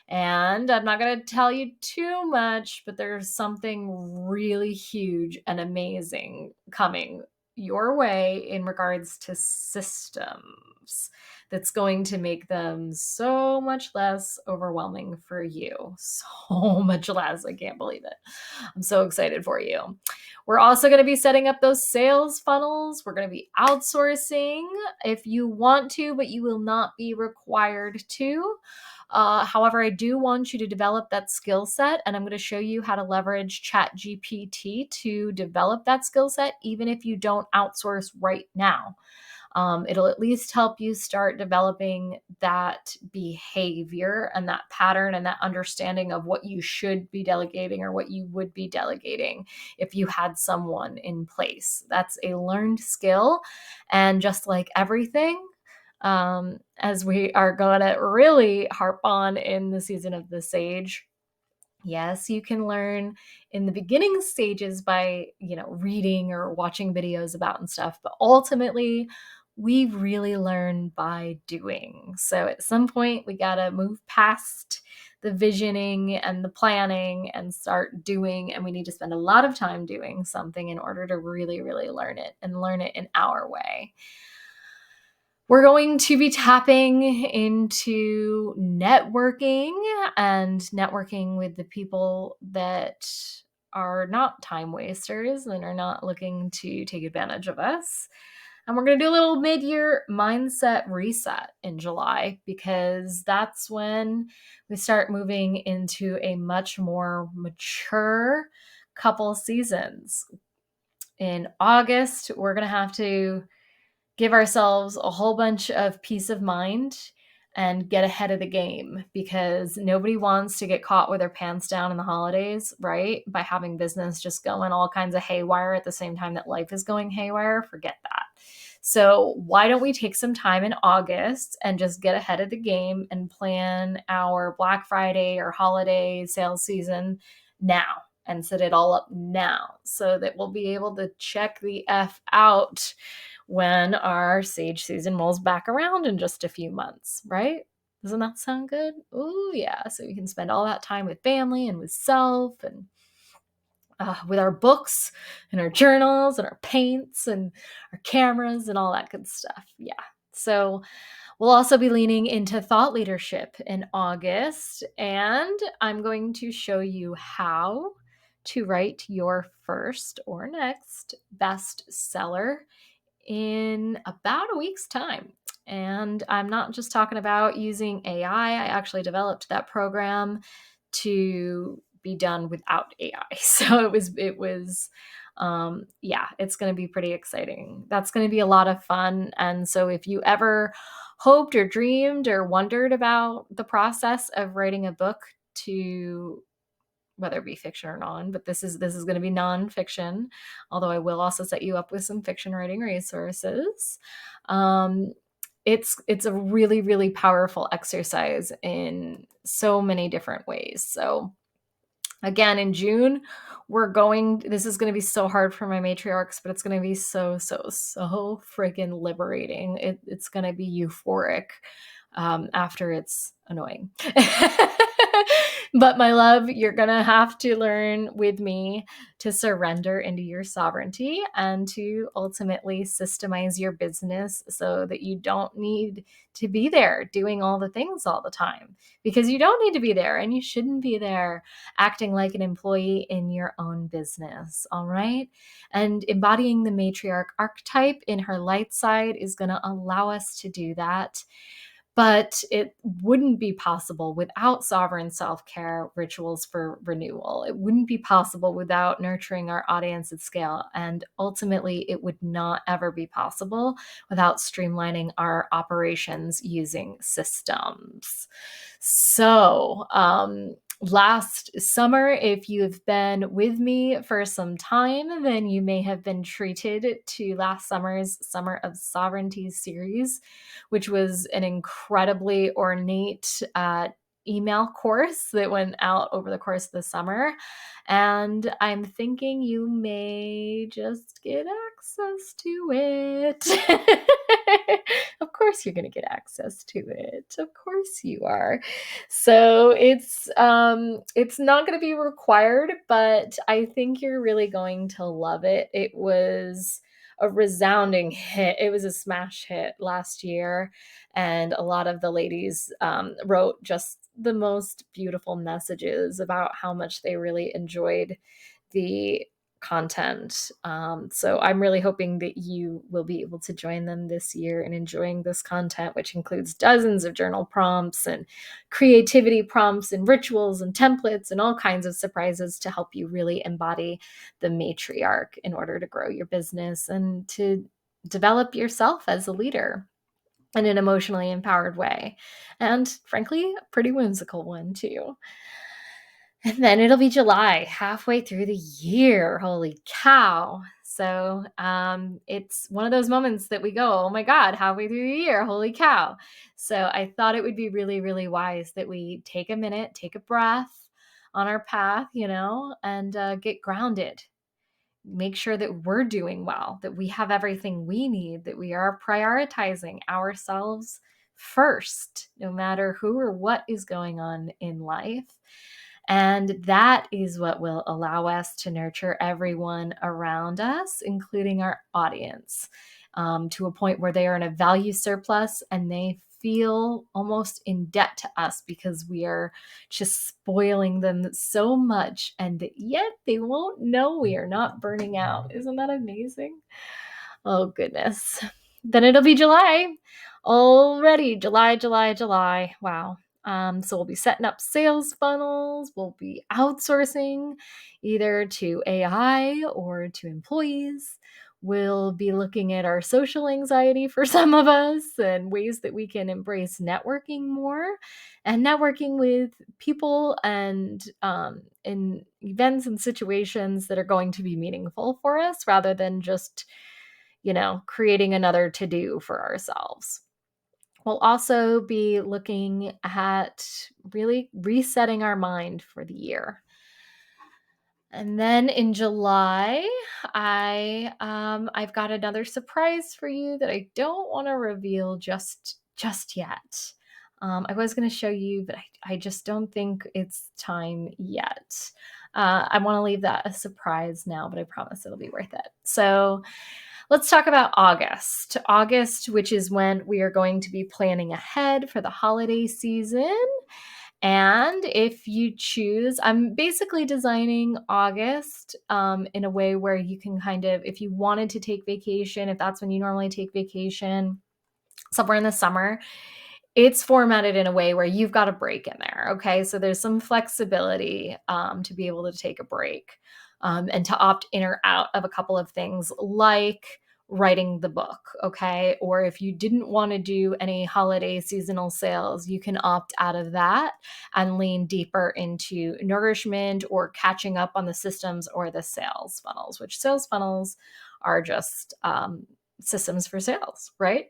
And I'm not going to tell you too much, but there's something really huge and amazing coming your way in regards to systems that's going to make them so much less overwhelming for you. So much less. I can't believe it. I'm so excited for you. We're also going to be setting up those sales funnels. We're going to be outsourcing if you want to, but you will not be required to. However, I do want you to develop that skill set, and I'm going to show you how to leverage ChatGPT to develop that skill set, even if you don't outsource right now. It'll at least help you start developing that behavior and that pattern and that understanding of what you should be delegating or what you would be delegating if you had someone in place. That's a learned skill. And just like everything, as we are going to really harp on in the season of the Sage, yes, you can learn in the beginning stages by, reading or watching videos about and stuff, but ultimately we really learn by doing. So at some point we got to move past the visioning and the planning and start doing, and we need to spend a lot of time doing something in order to really, really learn it and learn it in our way. We're going to be tapping into networking with the people that are not time wasters and are not looking to take advantage of us. And we're going to do a little mid-year mindset reset in July, because that's when we start moving into a much more mature couple seasons. In August, we're going to have to give ourselves a whole bunch of peace of mind and get ahead of the game, because nobody wants to get caught with their pants down in the holidays, right? By having business just going all kinds of haywire at the same time that life is going haywire. Forget that. So why don't we take some time in August and just get ahead of the game and plan our Black Friday or holiday sales season now and set it all up now, so that we'll be able to check the F out when our Sage season rolls back around in just a few months, right? Doesn't that sound good? Oh, yeah. So we can spend all that time with family and with self and with our books and our journals and our paints and our cameras and all that good stuff. Yeah. So we'll also be leaning into thought leadership in August, and I'm going to show you how to write your first or next bestseller in about a week's time. And I'm not just talking about using AI. I actually developed that program to be done without AI. So it's going to be pretty exciting. That's going to be a lot of fun. And so if you ever hoped or dreamed or wondered about the process of writing a book, to whether it be fiction or non, but this is going to be nonfiction, although I will also set you up with some fiction writing resources. It's a really, really powerful exercise in so many different ways. So again, in June, this is going to be so hard for my matriarchs, but it's going to be so freaking liberating. It's going to be euphoric after it's annoying. But my love, you're going to have to learn with me to surrender into your sovereignty and to ultimately systemize your business so that you don't need to be there doing all the things all the time, because you don't need to be there and you shouldn't be there acting like an employee in your own business. All right. And embodying the matriarch archetype in her light side is going to allow us to do that. But it wouldn't be possible without sovereign self-care rituals for renewal. It wouldn't be possible without nurturing our audience at scale. And ultimately, it would not ever be possible without streamlining our operations using systems. So, last summer, if you've been with me for some time, then you may have been treated to last summer's Summer of Sovereignty series, which was an incredibly ornate email course that went out over the course of the summer. And I'm thinking you may just get access to it. Of course you're going to get access to it. Of course you are. So it's not going to be required, but I think you're really going to love it. It was a resounding hit. It was a smash hit last year. And a lot of the ladies wrote just the most beautiful messages about how much they really enjoyed the content. So I'm really hoping that you will be able to join them this year in enjoying this content, which includes dozens of journal prompts and creativity prompts and rituals and templates and all kinds of surprises to help you really embody the matriarch in order to grow your business and to develop yourself as a leader in an emotionally empowered way. And frankly, a pretty whimsical one too. And then it'll be July, halfway through the year. Holy cow. So it's one of those moments that we go, oh my God, halfway through the year. Holy cow. So I thought it would be really, really wise that we take a minute, take a breath on our path, and get grounded. Make sure that we're doing well, that we have everything we need, that we are prioritizing ourselves first, no matter who or what is going on in life. And that is what will allow us to nurture everyone around us, including our audience, to a point where they are in a value surplus and they feel almost in debt to us because we are just spoiling them so much, and yet they won't know we are not burning out. Isn't that amazing? Oh, goodness. Then it'll be July. Already, July. Wow. So we'll be setting up sales funnels. We'll be outsourcing either to AI or to employees. We'll be looking at our social anxiety for some of us and ways that we can embrace networking more and networking with people and in events and situations that are going to be meaningful for us rather than just creating another to-do for ourselves. We'll also be looking at really resetting our mind for the year. And then in July, I've got another surprise for you that I don't want to reveal just yet. I was going to show you, but I just don't think it's time yet. I want to leave that a surprise now, but I promise it'll be worth it. So let's talk about August, which is when we are going to be planning ahead for the holiday season. And if you choose, I'm basically designing August in a way where you can if you wanted to take vacation, if that's when you normally take vacation, somewhere in the summer, it's formatted in a way where you've got a break in there. Okay. So there's some flexibility to be able to take a break and to opt in or out of a couple of things like writing the book. Okay. Or if you didn't want to do any holiday seasonal sales, you can opt out of that and lean deeper into nourishment or catching up on the systems or the sales funnels, which sales funnels are just systems for sales, right?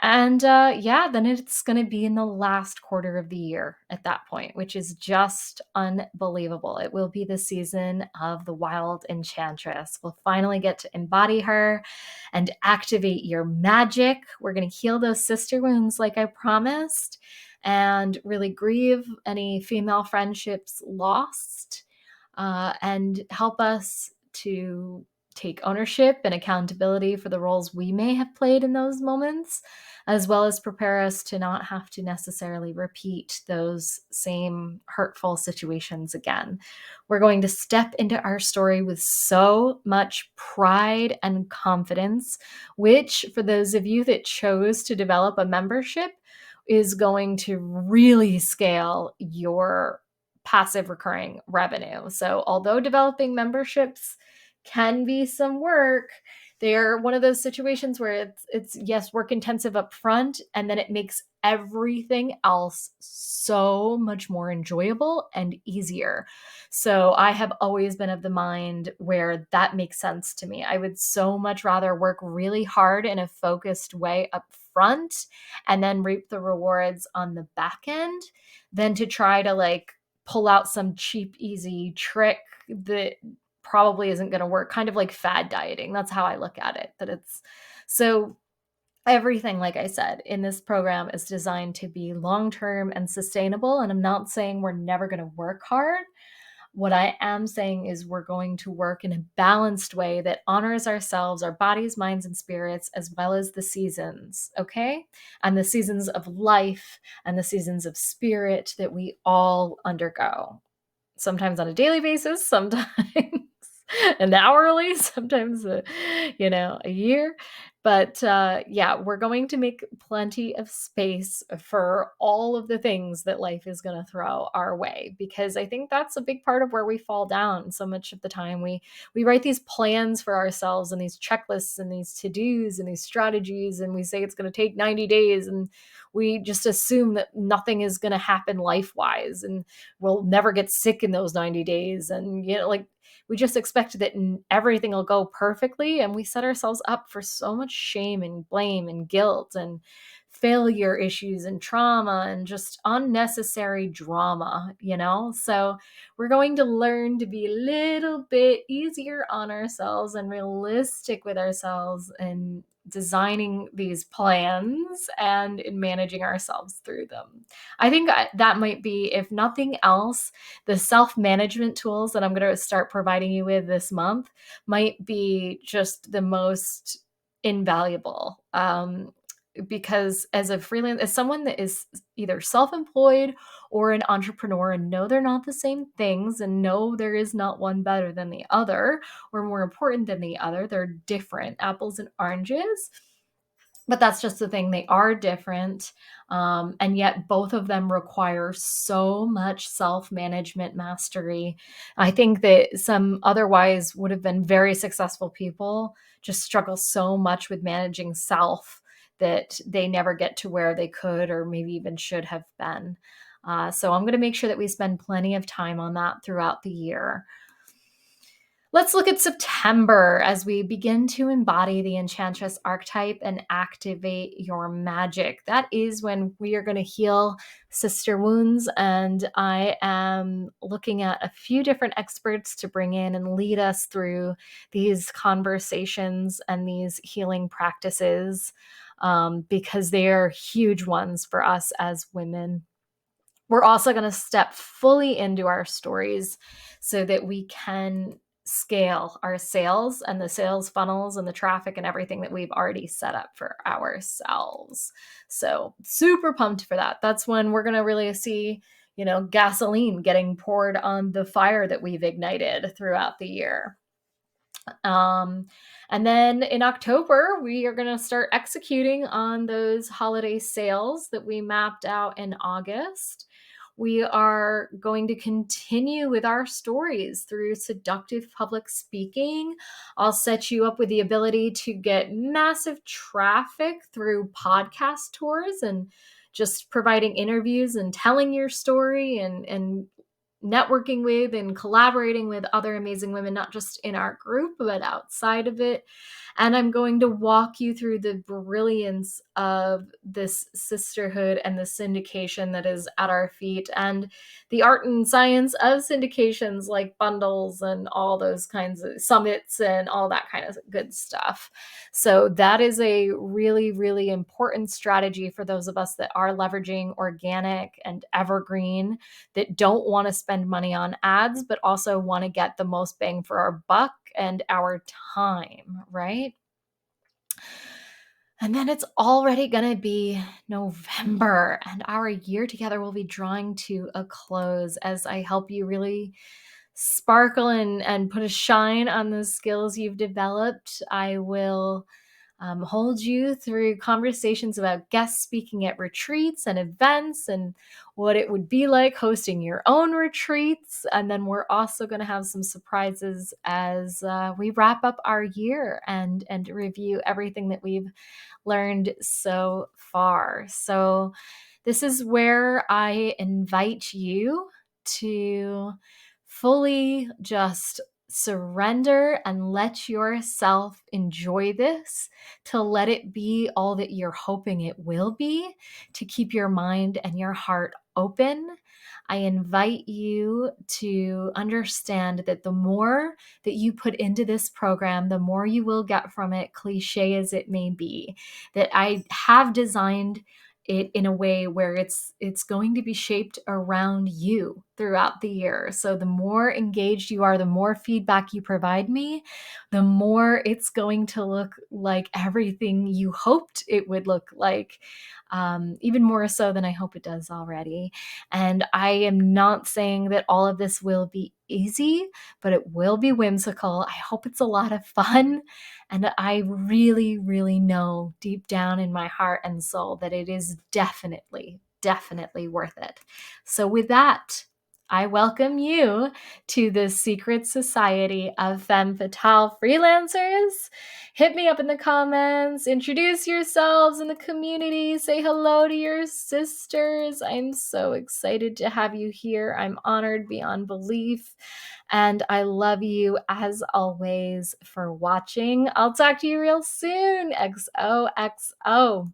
And then it's going to be in the last quarter of the year at that point, which is just unbelievable. It will be the season of the Wild Enchantress. We'll finally get to embody her and activate your magic. We're going to heal those sister wounds like I promised and really grieve any female friendships lost and help us to take ownership and accountability for the roles we may have played in those moments, as well as prepare us to not have to necessarily repeat those same hurtful situations again. We're going to step into our story with so much pride and confidence, which for those of you that chose to develop a membership is going to really scale your passive recurring revenue. So although developing memberships can be some work, they're one of those situations where it's yes, work intensive up front, and then it makes everything else so much more enjoyable and easier. So I have always been of the mind where that makes sense to me. I would so much rather work really hard in a focused way up front and then reap the rewards on the back end than to try to pull out some cheap, easy trick that probably isn't going to work, kind of like fad dieting. That's how I look at it. That it's so everything, like I said, in this program is designed to be long-term and sustainable. And I'm not saying we're never going to work hard. What I am saying is we're going to work in a balanced way that honors ourselves, our bodies, minds, and spirits, as well as the seasons, okay? And the seasons of life and the seasons of spirit that we all undergo. Sometimes on a daily basis, sometimes an hourly, sometimes a year. But yeah, we're going to make plenty of space for all of the things that life is going to throw our way, because I think that's a big part of where we fall down. So much of the time we write these plans for ourselves and these checklists and these to-dos and these strategies, and we say it's going to take 90 days, and we just assume that nothing is going to happen life-wise, and we'll never get sick in those 90 days. And we just expect that everything will go perfectly, and we set ourselves up for so much shame and blame and guilt and failure issues and trauma and just unnecessary drama. So we're going to learn to be a little bit easier on ourselves and realistic with ourselves and designing these plans and in managing ourselves through them. I think that might be, if nothing else, the self-management tools that I'm going to start providing you with this month might be just the most invaluable. Because as a freelance, as someone that is either self-employed or an entrepreneur, and know they're not the same things, and know there is not one better than the other or more important than the other, they're different, apples and oranges. But that's just the thing. They are different. And yet both of them require so much self-management mastery. I think that some otherwise would have been very successful people just struggle so much with managing self that they never get to where they could or maybe even should have been. So I'm going to make sure that we spend plenty of time on that throughout the year. Let's look at September as we begin to embody the Enchantress archetype and activate your magic. That is when we are going to heal sister wounds, and I am looking at a few different experts to bring in and lead us through these conversations and these healing practices, because they are huge ones for us as women. We're also going to step fully into our stories so that we can scale our sales and the sales funnels and the traffic and everything that we've already set up for ourselves. So super pumped for that. That's when we're going to really see, gasoline getting poured on the fire that we've ignited throughout the year. And then in October, we are going to start executing on those holiday sales that we mapped out in August. We are going to continue with our stories through seductive public speaking. I'll set you up with the ability to get massive traffic through podcast tours and just providing interviews and telling your story and networking with and collaborating with other amazing women, not just in our group, but outside of it. And I'm going to walk you through the brilliance of this sisterhood and the syndication that is at our feet, and the art and science of syndications like bundles and all those kinds of summits and all that kind of good stuff. So that is a really, really important strategy for those of us that are leveraging organic and evergreen, that don't want to spend money on ads, but also want to get the most bang for our buck and our time, right? And then it's already going to be November, and our year together will be drawing to a close as I help you really sparkle and put a shine on the skills you've developed. I will hold you through conversations about guest speaking at retreats and events and what it would be like hosting your own retreats. And then we're also going to have some surprises as we wrap up our year and review everything that we've learned so far. So this is where I invite you to fully just surrender and let yourself enjoy this, to let it be all that you're hoping it will be, to keep your mind and your heart open. I invite you to understand that the more that you put into this program, the more you will get from it, cliche as it may be. That I have designed it in a way where it's going to be shaped around you. throughout the year. So the more engaged you are, the more feedback you provide me, the more it's going to look like everything you hoped it would look like. Even more so than I hope it does already. And I am not saying that all of this will be easy, but it will be whimsical. I hope it's a lot of fun. And I really, really know deep down in my heart and soul that it is definitely, definitely worth it. So with that, I welcome you to the secret society of Femme Fatale Freelancers. Hit me up in the comments, introduce yourselves in the community, say hello to your sisters. I'm so excited to have you here. I'm honored beyond belief. And I love you as always for watching. I'll talk to you real soon. XOXO.